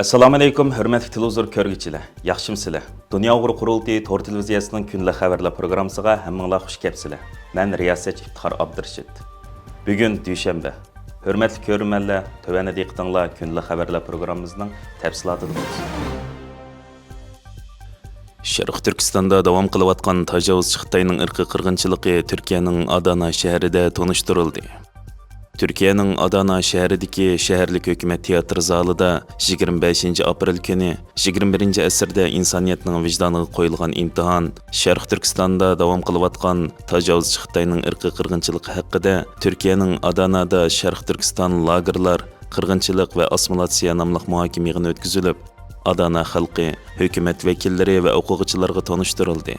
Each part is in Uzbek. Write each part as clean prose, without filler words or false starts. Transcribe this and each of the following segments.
Assalomu alaykum, hurmatli televizor ko'rguvchilar. Yaxshimsizlar? Dunyo Uyg'ur qurultiyi Tor televiziyasining kunlik xabarlar programmasiga hammanglar xush kelibsizlar. Men riyosatchi Iftixor Abdurashid. Bugun dushanba. Hurmatli ko'ruvchilar, tövəndə diqqətinizlər kunlik xabarlar programmamızın təfsilatını bilsin. Sharq Turkistonda davom qilayotgan tajovuzchi Xitoyning irqiy qirg'inchiligi Turkiyaning Adana shahrida tonishtirildi. Türkiye'nin Adana şəhərindəki şəhərlik hökumət teatr zalida 25 aprel kuni 21 əsrdə insaniyyətin vicdanına qoyulğan imtihan Sharq Turkistonda davam qılayotgan tajovuzchi Xitoyning irqiy qirg'inchiligi haqida Türkiye'nin Adanada Sharq Turkiston lagerlar qirg'inchilik va assimilyatsiya nomli muhokama yig'ini o'tkazilib, Adana xalqi, hökumət vəkilləri və o'quvchilarga tanıştırıldı.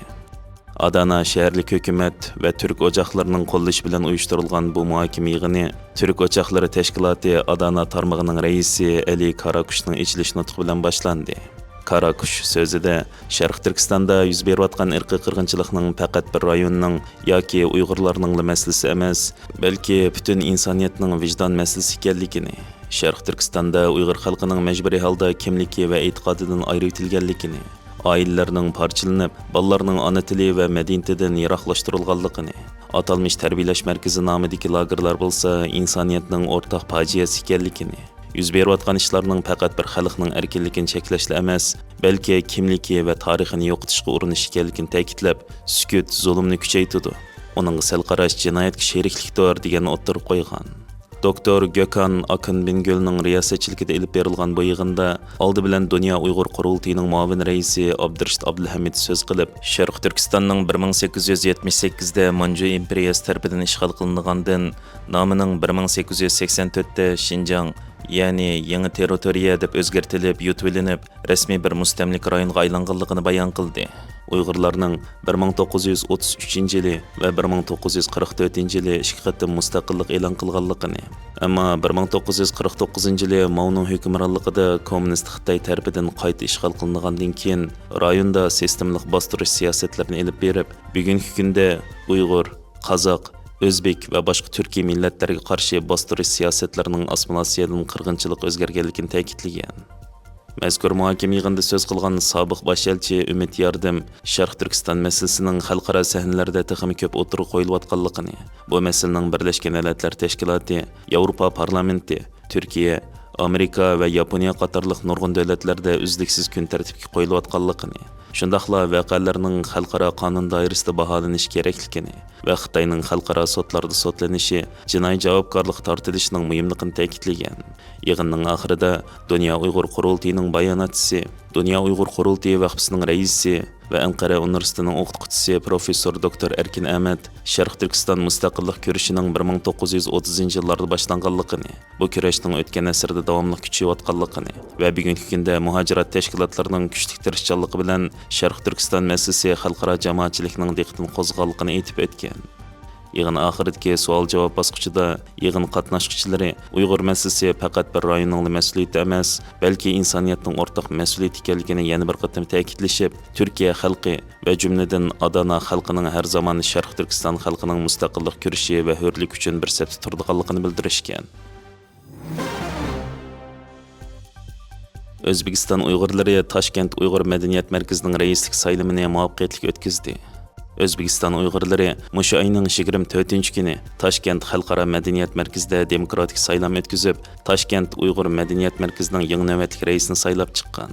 Adana şəhərlik hökumət və Türk ocaqlarının qo'llashi bilan uyushtirilgan bu muhokama yig'ini Türk ocaqlari tashkiloti Adana tarmog'ining raisi Ali Karakushning ichilish nutqi bilan boshlandi. Karakush so'zida Sharq Turkistonda yuz berayotgan irqiy qirg'inchilikning faqat bir rayonning yoki Uyg'urlarning masalasi emas, balki butun insoniyatning vijdon masalasi ekanligini, Sharq Turkistonda Uyg'ur xalqining majburiy holda kimligi va e'tiqodidan ayritilganligini, ailelerinin parçalanıp, ballarının ana tili ve medeniyetinden yiroqlashtirilganligini, atalmış tarbiyalash markazi nomidagi lagerlar bo'lsa, insoniyatning o'rtaq fojiasi ekanligini, yuz berayotgan ishlarning faqat bir xalqning erkinligini cheklashla emas, balki kimligi va tarixini yo'qotishga urinish ekanligini ta'kidlab, sukut zulmni kuchaytirdi. Uning sal qarash jinoyatga sheriklikdir degan o'ttirib qo'ygan. Doktor Gökhan Akınbingöl'nün riyasatchiligida ilib berilgan bu yig'inda oldi bilan Dunyo Uyg'ur qurultiyining muavin raisi Abdurashid Abdulhamid so'z qilib, Sharq Turkistonning 1878da Manju imperiyasi tarafidan ishg'ol qilingandan nomining 1884da Xinjiang, ya'ni yangi territoriya deb o'zgartirilib, yutvilinib, rasmiy bir mustamlik rayonga aylanganligini bayon qildi. Uyg'urlarning 1933-yili va 1944-yili ikki qatim mustaqillik e'lon qilganligini, ammo 1949-yili Mao'ning hukmronligida kommunist Xitoy tarafidan qayta ishg'ol qilingandan keyin rayonda sistemlik bostirish siyosatlarini elib berib, bugungi kunda Uyg'ur, Qozoq, O'zbek va boshqa turkiy millatlarga qarshi bostirish siyosatlarining assimilyatsiyadan qirg'inchilik o'zgarganligini ta'kidlagan. Mazkur muhokama yig'inida so'z qilgan sobiq bosh elchi Umid Yardim Sharq Turkiston masalasining xalqaro sahnalarda texnik ko'p o'tirib qo'yilayotganligini, bu masalaning Birlashgan Davlatlar Tashkiloti, Yevropa Parlamenti, Turkiya, Amerika va Yaponiya qatorliq nurg'un davlatlarda uzluksiz kun tartibga qo'yilayotganligini, shundaqla voqealarning xalqaro qonun doirasida baholanish kerakligini va Xitoyning xalqaro sudlarda sudlanishi, jinoiy javobgarlik tortilishining muhimligini ta'kidlagan. Yig'inning oxirida Dunyo Uyg'ur qurultiyining bayonotchisi, Dunyo Uyg'ur qurultiyi vaqfisining raisi va Anqara universitetining o'qituvchisi professor doktor Erkin Ahmad Sharq Turkiston mustaqillik kurashining 1930-yillarda boshlanganligini, bu kurashning o'tgan asrda davomli kuchayotganligini va bugungi kunda muhojirat tashkilotlarining kuchli tirishchanligi bilan Sharq Turkiston masalasi xalqaro jamoatchilikning diqqatini qo'zg'alganligini aytib o'tgan. Yig'in oxiridagi savol-javob bosqichida yig'in qatnashchilari Uyg'ur masalasi faqat bir rayonning mas'uliyati emas, balki insoniyatning o'rtaq mas'uliyati ekanligini yana bir qatim ta'kidlashib, Turkiya xalqi va jumladan Adana xalqining har zaman Sharq Turkiston xalqining mustaqillik kurashi va hurlik uchun bir safda turganligini bildirishgan. O'zbekiston Uyg'urlari Toshkent Uyg'ur madaniyat markazining raislik saylovini muvaffaqiyatli o'tkazdi. O'zbekiston Uyg'urlari mushu oyning 24-kuni Toshkent xalqaro madaniyat markazida demokratik saylov o'tkazib, Toshkent Uyg'ur madaniyat markazining yangi navbatlik raisini saylab chiqqan.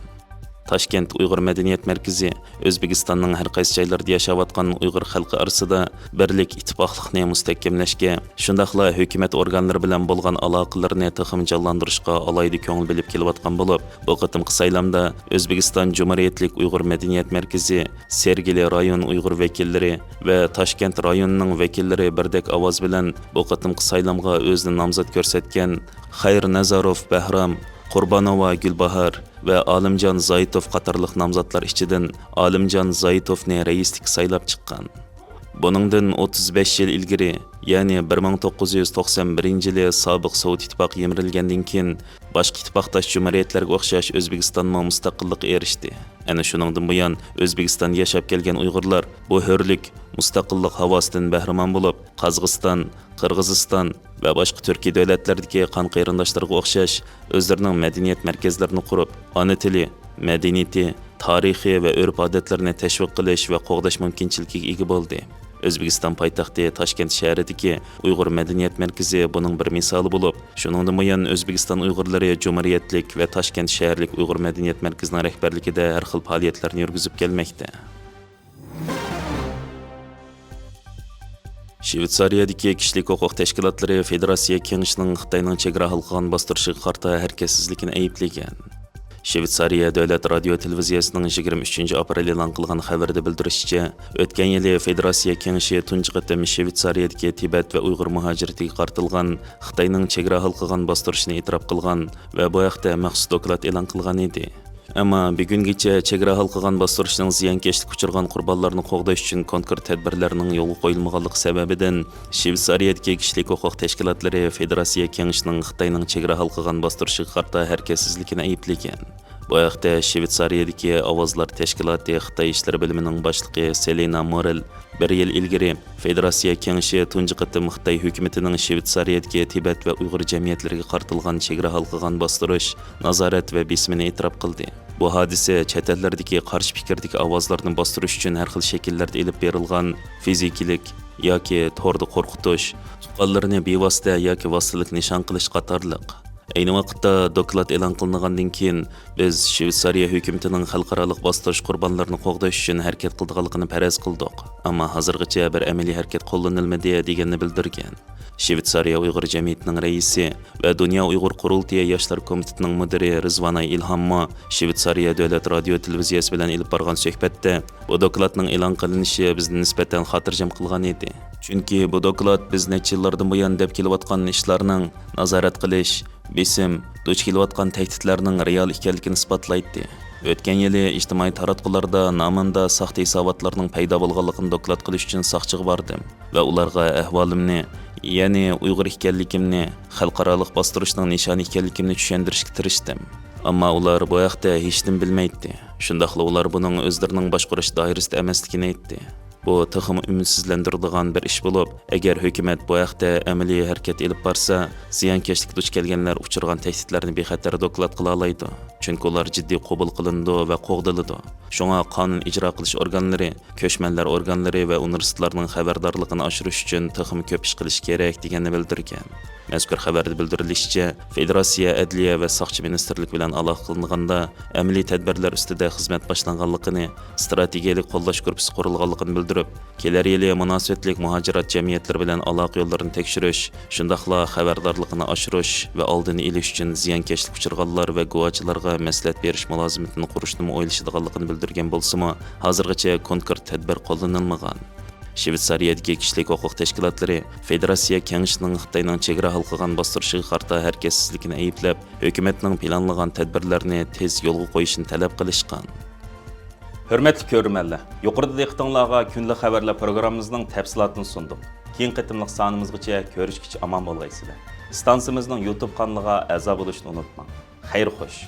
Toshkent Uyg'ur madaniyat markazi O'zbekistonning har qaysi joylarida yashayotgan Uyg'ur xalqi orasida birlik, ittifoqlikni mustahkamlashga, shundaqla hukumat organlari bilan bo'lgan aloqalarni texim jonlantirishga alohida ko'ngil bilib kelayotgan bo'lib, bu qatimqi saylovda O'zbekiston Jumhuriyatlik Uyg'ur madaniyat markazi, Sergeli rayon Uyg'ur vakillari va Toshkent rayonining vakillari birdek ovoz bilan bu qatimqi saylovga o'zini nomzod ko'rsatgan Xayr Nazarov Bahram, Qurbonova Gulbahar va Olimjon Zoitov qatorliq nomzodlar ichidan Olimjon Zoitovni raislik saylab chiqqan. Buningdan 35 yil ilgari, ya'ni 1991-yili sobiq Sovet ittifoqi yemirilgandan keyin Başqa ittifoqdosh jumhuriyatlarga o'xshash O'zbekistonmo mustaqillikqa erishdi. Ana shuningdan buyon O'zbekiston yashab kelgan Uyg'urlar bu hurlik, mustaqillik havosidan bahramand bo'lib, Qozog'iston, Qirg'iziston va boshqa Turkiy davlatlardagi qon qarindoshlarga o'xshash o'zlarining madaniyat markazlarini qurib, ona tili, madaniyati, tarixi va urf-odatlarini tashviq qilish va qo'g'dash mumkinchiligiga ega bo'ldi. O'zbekiston poytaxti Toshkent shahridagi Uyg'ur madaniyat markazi buning bir misoli bo'lib, shuningdan buyon O'zbekiston Uyg'urlari Jumhuriyatlik va Toshkent shaharlik Uyg'ur madaniyat markazining rahbarligida har xil faoliyatlarni yurgizib kelmoqda. Shveysariyadagi kishilik huquq tashkilotlari Federatsiya Kengashining Xitoyning chegara halqagan bostirishiga qarta harakatsizlikni ayblagan. Shveysariya davlat radio televiziyasining 23 aprel e'lon qilgan xabarda bildirishicha, o'tgan yili Federatsiya Kengashi tunji qatam Shveysariyadagi Tibet va Uyg'ur muhojiratiga qartilgan Xitoyning chegara halqagan bostirishini e'tirof qilgan va bu haqda maxsus doklad e'lon qilgan edi. Ammo bugungacha chegara halqagan bostirishning ziyonkashlik uchirgan qurbonlarni qo'g'dash uchun konkret tadbirlarning yo'lga qo'yilmaganligi sababidan Shveysariyadagi kishilik huquq tashkilotlari Federatsiya Kengashining Xitoyning chegara halqagan bostirishiga qarta harakatsizlikni ayblagan. Bu haqda Shveysariyadagi Ovozlar tashkiloti Xitoy ishlar bilimining boshlig'i Selena Morel bir yil ilgari Federatsiya Kengashi tunji qatam Xitoy hukumatining Shveysariyadagi Tibet va Uyg'ur jamiyatlariga qartilgan chegara halqagan bostirish, nazorat va bismini e'tirof qildi. Bu hodisa chet ellardagi qarshi fikrdagi ovozlarni bostirish uchun har xil shakllarda elib berilgan fizikalik yoki to'rda qo'rqitish, tuqqanlarni bevosita yoki vositalik nishon qilish qatorliq. Ayni vaqtda doklad e'lon qilingandan keyin biz Shveysariya hukumatining xalqaro bostirish qurbonlarini qo'g'dash uchun harakat qilganligini faraz qildik. Ammo hozirgacha bir amaliy harakat qo'llanilmadi deganini bildirgan. Shveysariya Uyg'ur jamiyatining raisi va Dunyo Uyg'ur qurultiyi yoshlar komitetining mudiri Rizvana Ilhammo Shveysariya davlat radio televiziyasi bilan ilib borgan suhbatda bu dokladning e'lon qilinishi bizni nisbatan xotirjam qilgan edi. Chunki bu doklad biz necha yillardan buyon deb kelayotgan ishlarning nazorat qilish, besim, duch kelayotgan tahdidlarning real ekanligini isbotlaydi. O'tgan yili ijtimoiy taratqularda nomimda saxta hisobotlarning paydo bo'lganligini doklad qilish uchun soqchiga bordim va ularga ahvolimni, ya'ni Uyg'ur ekanligimni, xalqaro bostirishning nishoni ekanligimni tushuntirishga tirishdim. Ammo ular bu haqda hech nim bilmaydi. Shundaqla ular buning o'zlarining boshqarish doirasida emasligini aytdi. Bu taxim ümidsizlantiradigan bir ish bo'lib, agar hukumat bu haqda amaliy harakat elib borsa, ziyonkashlik duch kelganlar uchirgan tahdidlarni bexatar doklad qila oladi. Chunki ular jiddiy qabul qilindi va qo'g'diladi. Shunga qonun ijro qilish organlari, ko'chmanlar organlari va universitetlarning xabardorligini oshirish uchun taxim ko'p ish qilish kerak deganini bildirgan. Mazkur xabarda bildirilishicha, Federatsiya Adliya va Soqchi ministrlik bilan aloqa qilinganda amaliy tadbirlar ustida xizmat boshlanganligini, strategiyalik qo'llash guruhi qurilganligini bildirib, kelar yili munosabatlik muhojirat jamiyatlari bilan aloqa yo'llarini tekshirish, shundaqla xabardorligini oshirish va oldini olish uchun ziyonkashlik uchirganlar va guvohchilarga maslahat berish mulozimatini qurishni o'ylashadiganligini bildirgan bo'lsa-mu, hozirgacha konkret tadbir qo'llanilmagan. Shveysariyadagi kishilik huquq tashkilotlari Federatsiya Kengashining Xitoyning chegara halqagan bostirishiga qarta harakatsizlikni ayblab, hukumatning planlagan tadbirlarni tez yo'lga qo'yishini talab qilishgan. Hürmetli ko'rmanlar, yuqorida diqqatingizga kunlik xabarlar programmamizning tafsilotini sundik. Keyin qatimliq sonimizgacha ko'rishgacha omon bo'lgaysizlar. Stansiyamizning YouTube kanaliga a'zo bo'lishni unutmang. Xayr xo'sh.